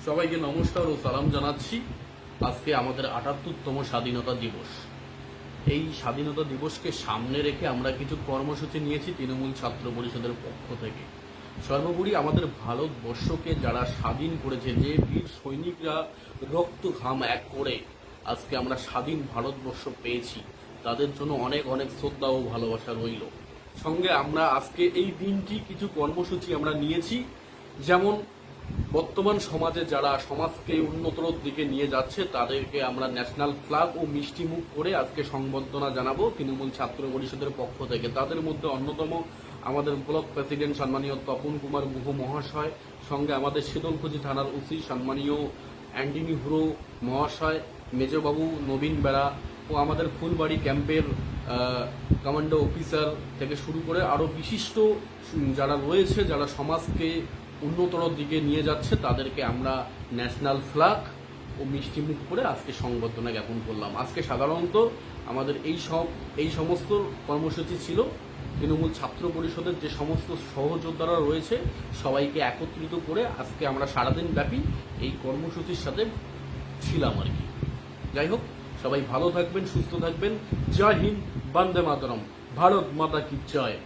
সবাইকে নমস্কার ও সালাম জানাচ্ছি। আজকে আমাদের ৭৮তম স্বাধীনতা দিবস। এই স্বাধীনতা দিবসকে সামনে রেখে আমরা কিছু কর্মসূচি নিয়েছি তৃণমূল ছাত্র পরিষদের পক্ষ থেকে। সর্বোপরি আমাদের ভারতবর্ষকে যারা স্বাধীন করেছে, যে বীর সৈনিকরা রক্ত ঘাম এক করে আজকে আমরা স্বাধীন ভারতবর্ষ পেয়েছি, তাদের জন্য অনেক অনেক শ্রদ্ধা ও ভালোবাসা রইল। সঙ্গে আমরা আজকে এই দিনটি কিছু কর্মসূচি আমরা নিয়েছি, যেমন বর্তমান সমাজে যারা সমাজকে উন্নতর দিকে নিয়ে যাচ্ছে তাদেরকে আমরা ন্যাশনাল ফ্ল্যাগ ও মিষ্টি মুখ করে আজকে সংবর্ধনা জানাবো তৃণমূল ছাত্র পরিষদের পক্ষ থেকে। তাদের মধ্যে অন্যতম আমাদের ব্লক প্রেসিডেন্ট সম্মানীয় তপন কুমার গুহ মহাশয়, সঙ্গে আমাদের শীতলকুচি থানার ওসি সম্মানীয় অ্যান্টনি হুরো মহাশয়, মেজবাবু নবীন বেড়া ও আমাদের ফুলবাড়ি ক্যাম্পের কমান্ডো অফিসার থেকে শুরু করে আরও বিশিষ্ট যারা রয়েছে, যারা সমাজকে উন্নতর দিকে নিয়ে যাচ্ছে, তাদেরকে আমরা ন্যাশনাল ফ্ল্যাগ ও মিষ্টিমুখ করে আজকে সংবর্ধনা জ্ঞাপন করলাম। আজকে সাধারণত আমাদের এই সমস্ত কর্মসূচি ছিল তৃণমূল ছাত্র পরিষদের যে সমস্ত সহযোদ্ধারা রয়েছে সবাইকে একত্রিত করে আজকে আমরা সারাদিন ব্যাপী এই কর্মসূচির সাথে ছিলাম আর কি। যাই হোক, সবাই ভালো থাকবেন, সুস্থ থাকবেন। জয় হিন্দ, বন্দে মাতরম, ভারত মাতা কি জয়।